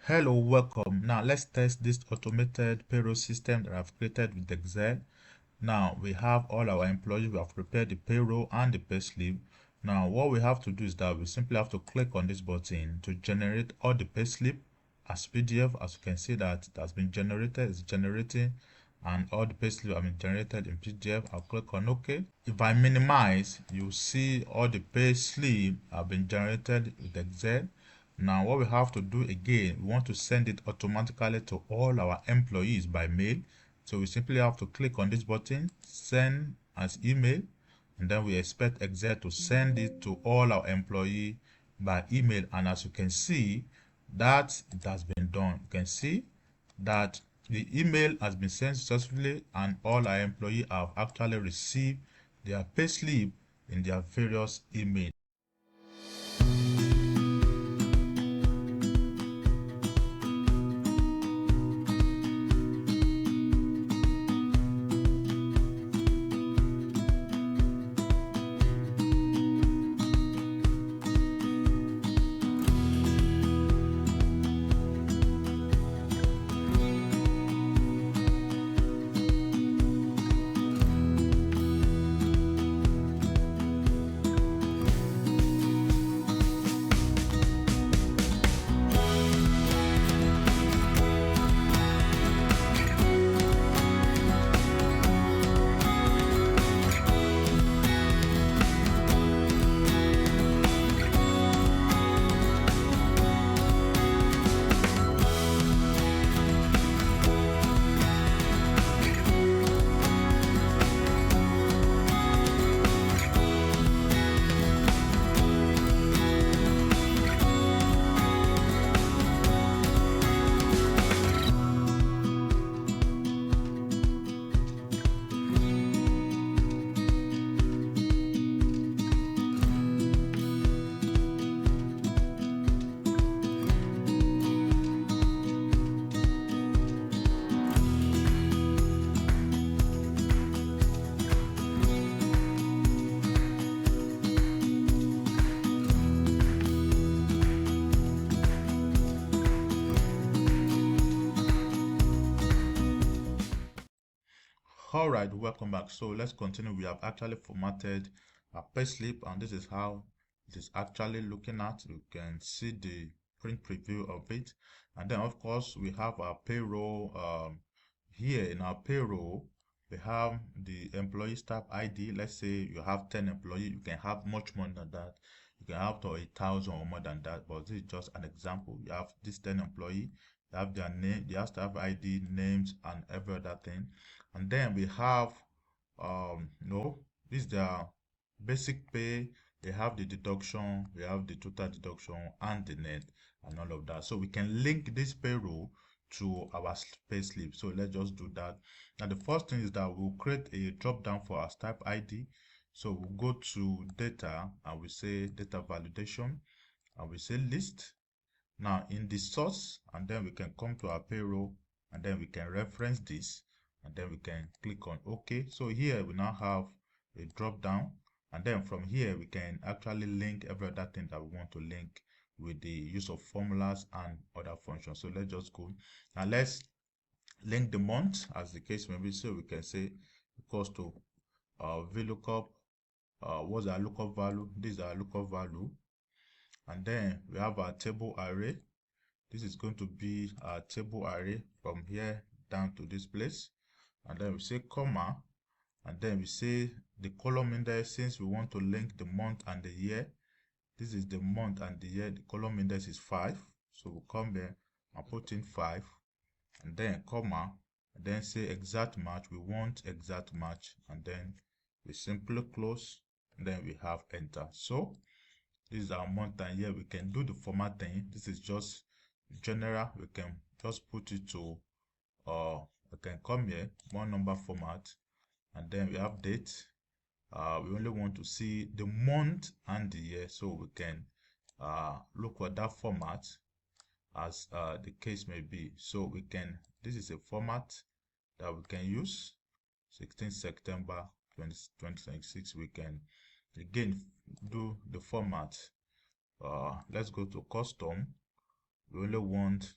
Hello, welcome. Now let's test this automated payroll system that I've created with Excel. Now we have all our employees, we have prepared the payroll and the payslip. Now what we have to do is that we simply have to click on this button to generate all the payslip as PDF. As you can see that it has been generated, it's generating, and all the payslip have been generated in PDF. I'll click on OK. If I minimize, you see all the payslip have been generated with Excel. Now what we have to do again, we want to send it automatically to all our employees by mail. So we simply have to click on this button, send as email, and then we expect Excel to send it to all our employees by email. And as you can see, that it has been done. You can see that the email has been sent successfully and all our employees have actually received their payslip in their various emails. All right, welcome back. So let's continue. We have actually formatted a payslip, and this is how it is actually looking at. You can see the print preview of it, and then of course we have our payroll. Here in our payroll, we have the employee staff ID. Let's say you have 10 employees, you can have much more than that. You can have to 1,000 or more than that, but this is just an example. You have this 10 employee, they have their name, their staff ID, names, and every other thing. And then we have this is their basic pay. They have the deduction, we have the total deduction and the net and all of that. So we can link this payroll to our payslip. So let's just do that. Now the first thing is that we'll create a drop down for our staff ID. So we'll go to data and we say data validation and we say list. Now in the source, and then we can come to our payroll and then we can reference this and then we can click on OK. So here we now have a drop down, and then from here we can actually link every other thing that we want to link with the use of formulas and other functions. So let's just go and let's link the month as the case may be. So we can say equals to VLOOKUP. What's our lookup value? This is our lookup value, and then we have our table array. This is going to be our table array from here down to this place, and then we say comma, and then we say the column index. Since we want to link the month and the year, this is the month and the year, the column index is 5, so we'll come here and put in 5 and then comma, and then say exact match. We want exact match, and then we simply close, and then we have enter. So this is our month and year. We can do the formatting. This is just general. We can just put it to we can come here, one number format, and then we have date. We only want to see the month and the year, so we can look at that format as the case may be. So we can, this is a format that we can use, 16th September 2026. We can again do the format. Let's go to custom. We only want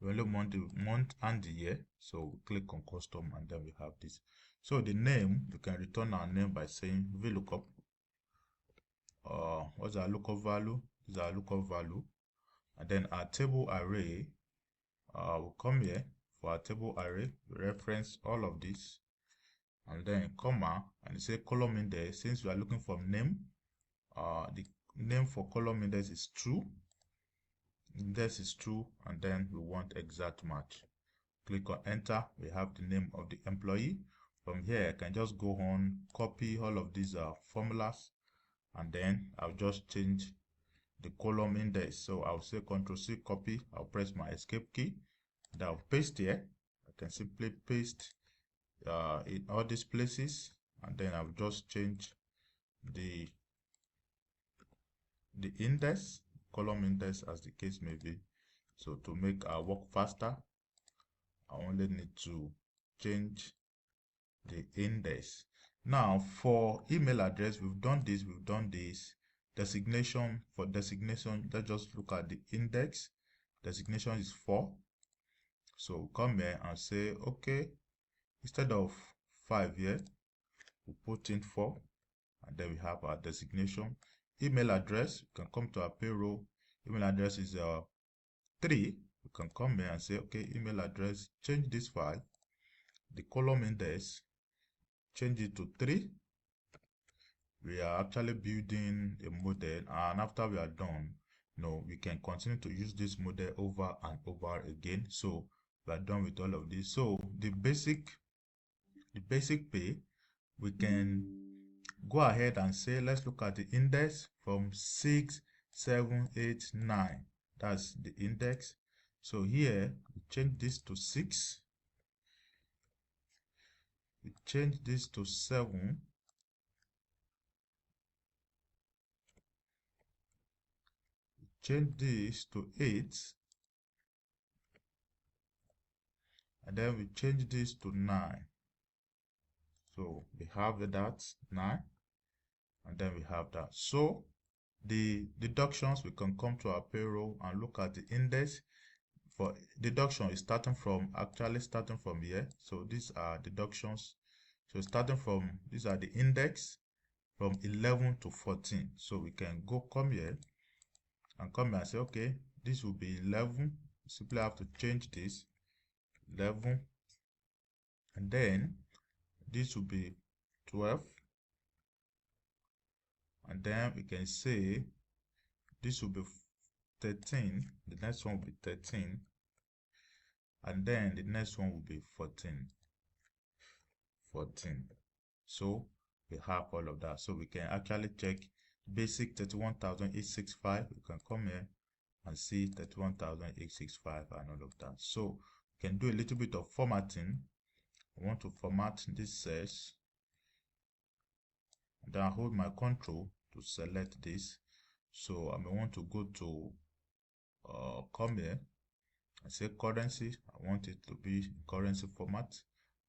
We only want the month and the year. So we click on custom and then we have this. So the name, we can return our name by saying VLOOKUP. What's our lookup value? This is our lookup value. And then our table array, we'll come here for our table array, we reference all of this, and then comma, and say column index. Since we are looking for name, the name for column index is true. Index is true, and then we want exact match. Click on enter. We have the name of the employee. From here, I can just go on, copy all of these formulas, and then I'll just change the column index. So I'll say Ctrl+C, copy. I'll press my escape key. Then I'll paste here. I can simply paste in all these places, and then I'll just change the index, column index, as the case may be. So to make our work faster, I only need to change the index. Now for email address, we've done this. Designation, for designation, let's just look at the index. Designation is 4. So come here and say, okay, instead of 5 here, we put in 4, and then we have our designation. Email address, you can come to our payroll. Email address is 3. We can come here and say, okay, email address, change this file. The column index, change it to 3. We are actually building a model, and after we are done, we can continue to use this model over and over again. So we are done with all of this. So the basic pay, we can go ahead and say, let's look at the index from 6, 7, 8, 9. That's the index. So here we change this to 6. We change this to 7. We change this to 8. And then we change this to 9. So we have that 9. And then we have that. So the deductions, we can come to our payroll and look at the index. For deduction is actually starting from here. So these are deductions. So starting from, these are the index from 11 to 14. So we can come here and say, okay, this will be 11. You simply have to change this 11, and then this will be 12, and then we can say this will be 13. The next one will be 13, and then the next one will be 14. So we have all of that. So we can actually check basic 31,865. We can come here and see 31,865 and all of that. So we can do a little bit of formatting. I want to format this cells, and then I hold my control to select this. So I may want to go to come here and say currency. I want it to be currency format.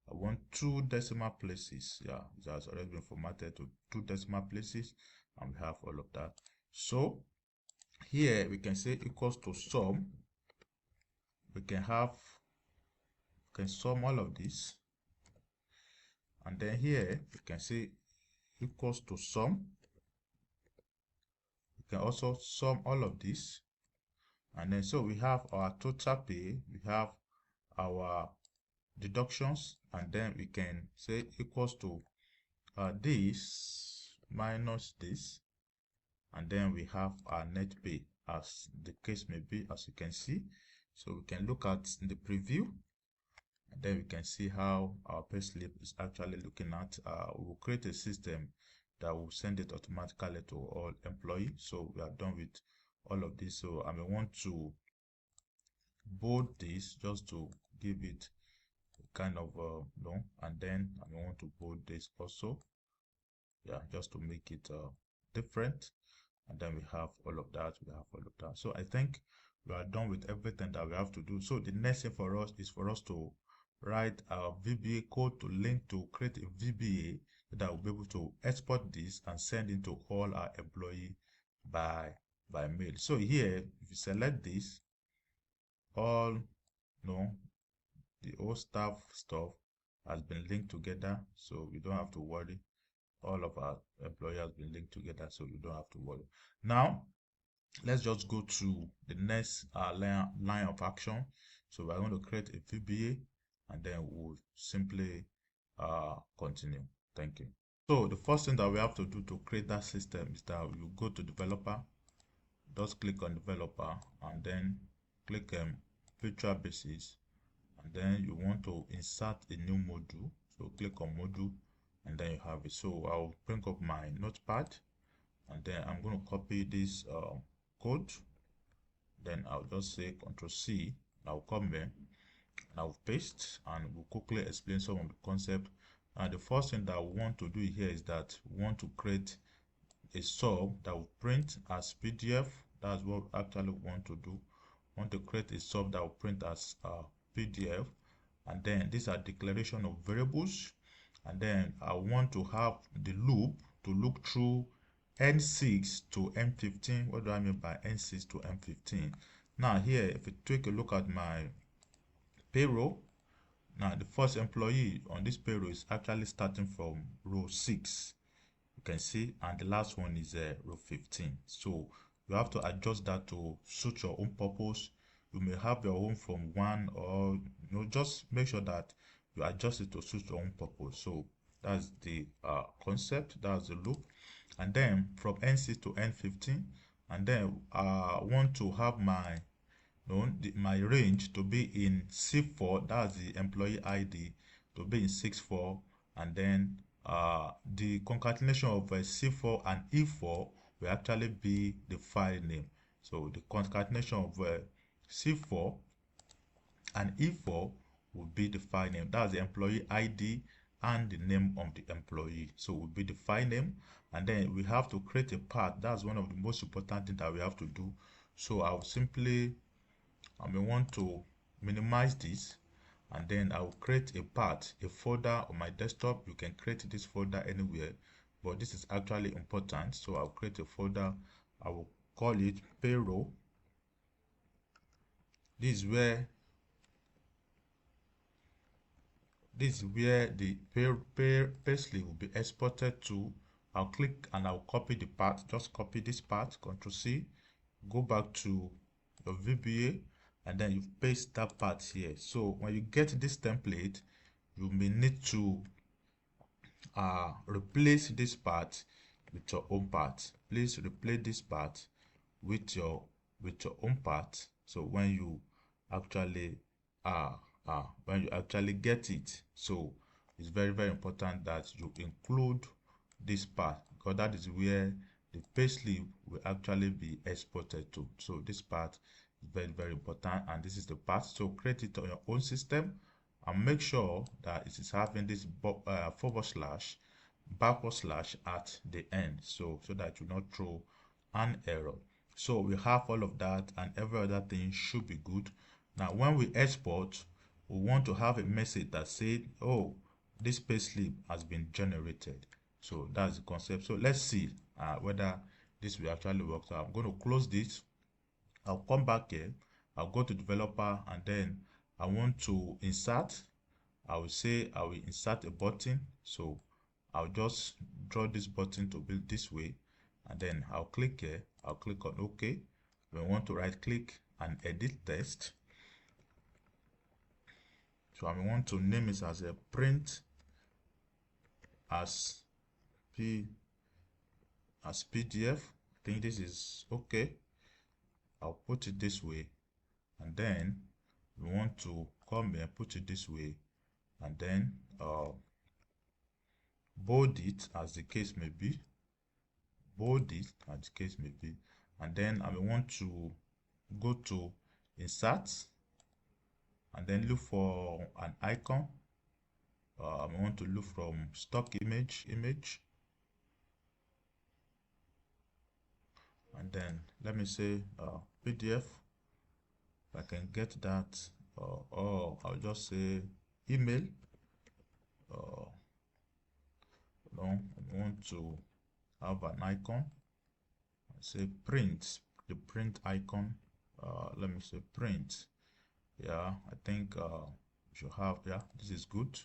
I want 2 decimal places. Yeah, it has already been formatted to 2 decimal places, and we have all of that. So here we can say equals to sum. We can sum all of this, and then here we can say equals to sum. We can also sum all of this, and then so we have our total pay, we have our deductions, and then we can say equals to this minus this, and then we have our net pay, as the case may be, as you can see. So we can look at the preview, and then we can see how our payslip is actually looking at. We will create a system that will send it automatically to all employees. So we are done with all of this. So I may want to bold this just to give it kind of long, and then I may want to bold this also, yeah, just to make it different. And then we have all of that. So I think we are done with everything that we have to do. So the next thing for us is for us to write our VBA code to link to create a VBA that will be able to export this and send it to all our employees by mail. So here, if you select this, all no, the old staff stuff has been linked together, so we don't have to worry. All of our employee has been linked together, so you don't have to worry. Now let's just go to the next line of action. So we're going to create a VBA, and then we'll simply continue. Thank you. So the first thing that we have to do to create that system is that you go to developer, just click on developer, and then click virtual basis, and then you want to insert a new module. So click on module, and then you have it. So I'll bring up my notepad, and then I'm going to copy this code. Then I'll just say Ctrl C. I'll come here and I'll paste, and we'll quickly explain some of the concept. And the first thing that we want to do here is that we want to create a sub that will print as PDF. That's what we actually want to do. We want to create a sub that will print as PDF, and then these are declaration of variables. And then I want to have the loop to look through N6 to M15. What do I mean by N6 to M15? Now here, if you take a look at my payroll, now the first employee on this payroll is actually starting from row 6. You can see, and the last one is row 15. So you have to adjust that to suit your own purpose. You may have your own from 1, or just make sure that you adjust it to suit your own purpose. So that's the concept, that's the loop. And then from N6 to N15, and then I want to have my my range to be in C4, that's the employee ID, to be in 64, and then the concatenation of C4 and E4 will actually be the file name. So the concatenation of C4 and E4 will be the file name. That's the employee ID and the name of the employee. So will be the file name, and then we have to create a path. That's one of the most important things that we have to do. So I'll simply want to minimize this, and then I will create a path, a folder on my desktop. You can create this folder anywhere, but this is actually important. So I'll create a folder. I will call it payroll. This is where the payslip will be exported to. I'll click and I'll copy the path. Just copy this path, Ctrl C, go back to your VBA, and then you paste that part here. So when you get this template, you may need to replace this part with your own part. Please replace this part with your own part. So when you actually get it, so it's very, very important that you include this part, because that is where the payslip will actually be exported to. So this part is very, very important, and this is the part. So create it on your own system, and make sure that it is having this // at the end, so that you not throw an error. So we have all of that, and every other thing should be good. Now when we export, we want to have a message that says, oh, this payslip has been generated. So that's the concept. So let's see whether this will actually work. So I'm going to close this. I'll come back here. I'll go to developer, and then I want to insert. I will say I will insert a button. So I'll just draw this button to be this way, and then I'll click here. I'll click on OK. We want to right click and edit text. So I want to name it as a print as PDF. I think this is okay. I'll put it this way, and then we want to come here, put it this way, and then bold it as the case may be. Bold it as the case may be, and then I want to go to insert, and then look for an icon. I want to look from stock image, and then let me say PDF. If I can get that, or I'll just say email. I want to have an icon. I say print, the print icon. Let me say print. Yeah, I think you should have, yeah, this is good.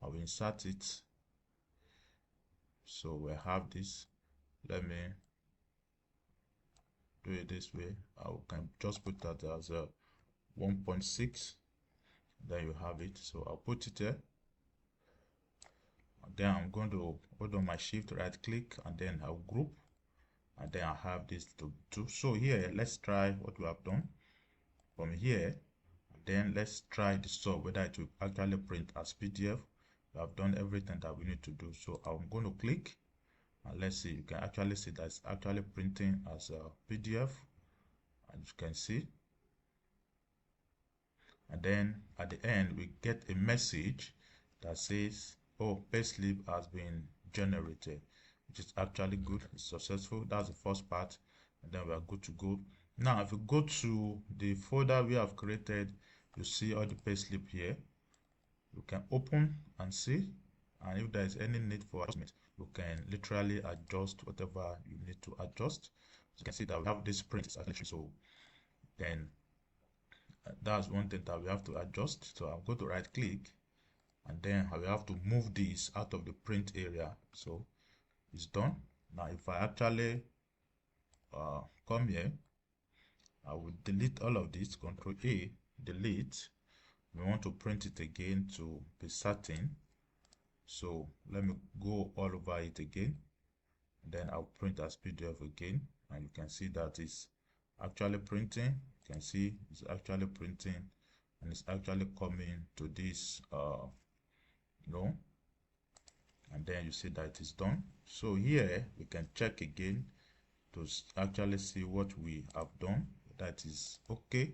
I will insert it. So we have this. Let me do it this way. I can just put that as a 1.6. Then you have it. So I'll put it there. And then I'm going to hold on my shift, right click, and then I'll group. And then I have this to do. So here, let's try what we have done from here. And then let's try the sub, whether it will actually print as PDF. We have done everything that we need to do. So I'm going to click. And let's see, you can actually see that it's actually printing as a PDF, as you can see. And then at the end, we get a message that says, oh, Payslip has been generated, which is actually good. It's successful. That's the first part. And then we are good to go. Now, if you go to the folder we have created, you see all the Payslip here. You can open and see. And if there is any need for adjustment, you can literally adjust whatever you need to adjust. So you can see that we have this print. So then that's one thing that we have to adjust. So I'm going to right click, and then I will have to move this out of the print area. So it's done. Now if I actually come here, I will delete all of this. Control A, delete. We want to print it again to be certain. So let me go all over it again, and then I'll print as PDF again, and you can see that it's actually printing. You can see it's actually printing, and it's actually coming to this and then you see that it is done. So here we can check again to actually see what we have done. That is okay.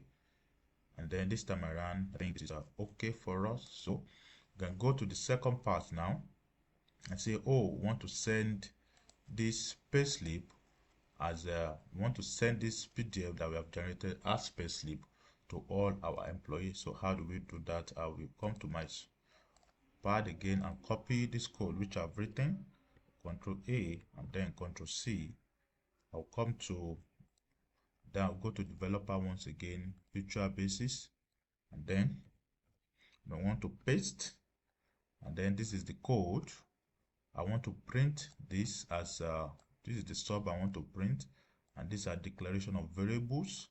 And then this time around, I think it is okay for us. So we can go to the second part now and say, oh, we want to send this payslip as we want to send this PDF that we have generated as payslip to all our employees. So how do we do that? I will come to my pad again and copy this code which I've written. Control A and then Control C. I'll come to, then I'll go to developer once again, Visual Basic, and then I want to paste, and then this is the code. I want to print this as this is the sub I want to print, and these are declaration of variables.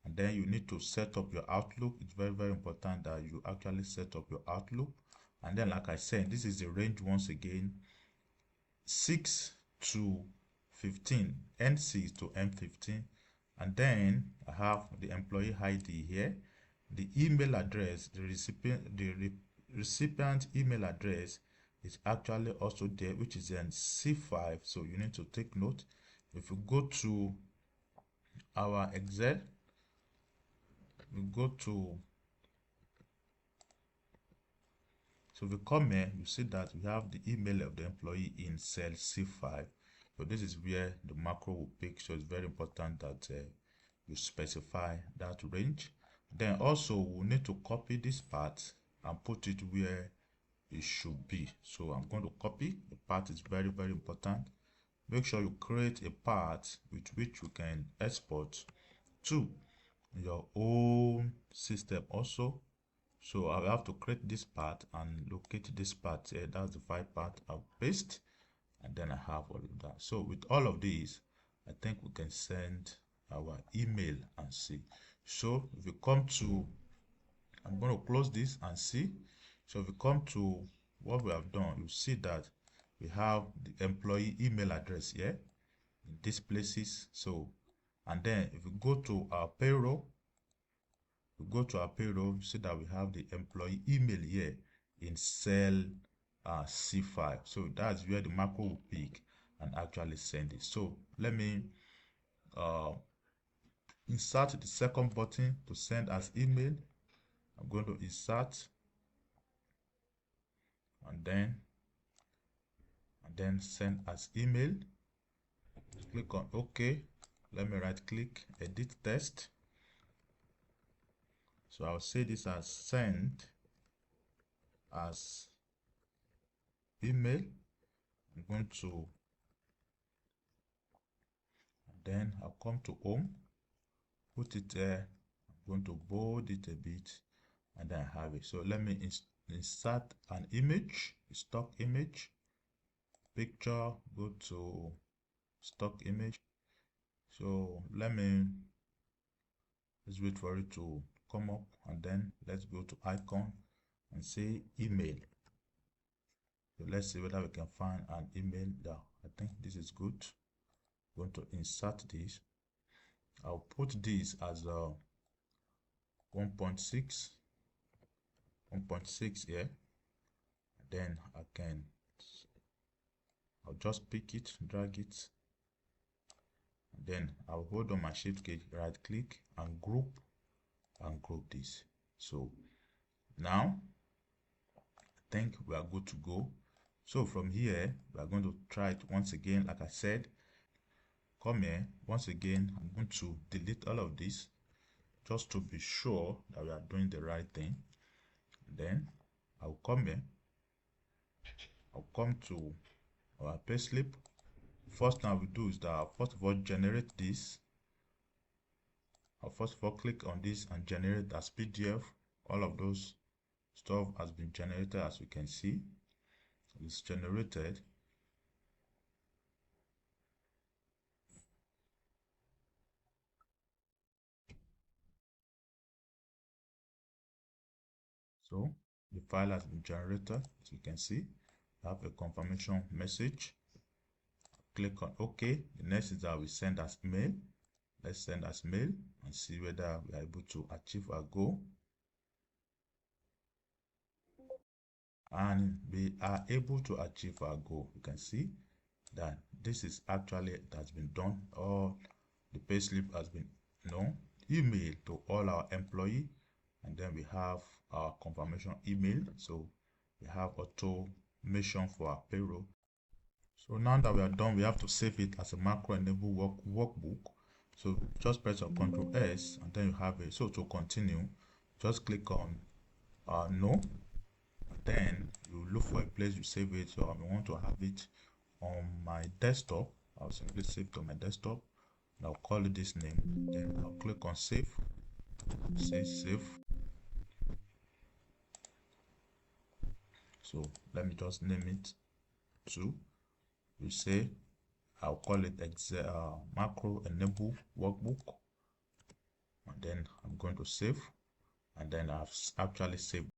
And then you need to set up your Outlook. It's very, very important that you actually set up your Outlook. And then, like I said, this is the range once again, 6 to 15, N6 to M15. And then I have the employee ID here, the email address, the recipient email address is actually also there, which is in C5. So you need to take note. If you go to our Excel, we go to, so if you come here, you see that we have the email of the employee in cell C5. So this is where the macro will pick. So it's very important that you specify that range. Then also we need to copy this part and put it where it should be. So I'm going to copy. The part is very, very important. Make sure you create a path with which you can export to your own system also. So I have to create this path and locate this path here. That's the file path. I'll paste, and then I have all of that. So with all of these, I think we can send our email and see. So if you come to, I'm going to close this and see. So if you come to what we have done, you see that we have the employee email address here in these places. So, and then if we go to our payroll, you you see that we have the employee email here in cell C5. So that's where the macro will pick and actually send it. So let me insert the second button to send as email. I'm going to insert and then send as email. Click on OK. Let me right click, edit text. So I'll say this as send as email. I'm going to, and then I'll come to home, put it there, going to bold it a bit, and then I have it. So let me insert an image, stock image, picture, go to stock image. So let's wait for it to come up, and then let's go to icon and say email. So let's see whether we can find an email there. I think this is good. I'm going to insert this. I'll put this as a 1.6 here. Then I'll just pick it, drag it, and then I'll hold on my shift key, right click and group this. So now I think we are good to go. So from here we are going to try it once again. Like I said, come here once again. I'm going to delete all of this just to be sure that we are doing the right thing. Then I'll come here, I'll come to our payslip. First thing I will do is that I'll first of all generate this. I'll first of all click on this and generate as PDF. All of those stuff has been generated, as we can see. It's generated. So the file has been generated, as you can see. I have a confirmation message. Click on OK. The next is that we send as mail. Let's send as mail and see whether we are able to achieve our goal. And we are able to achieve our goal. You can see that this is actually that's been done. All the payslip has been emailed to all our employees, and then we have our confirmation email. So we have automation for our payroll. So now that we are done, we have to save it as a macro enabled workbook. So just press on Ctrl S and then you have it. So to continue, just click on no. Then you look for a place you save it. So I want to have it on my desktop. I'll simply save it on my desktop. I'll call it this name. Then I'll click on save. Say save. So let me just name it to. We say I'll call it macro enable workbook, and then I'm going to save, and then I've actually saved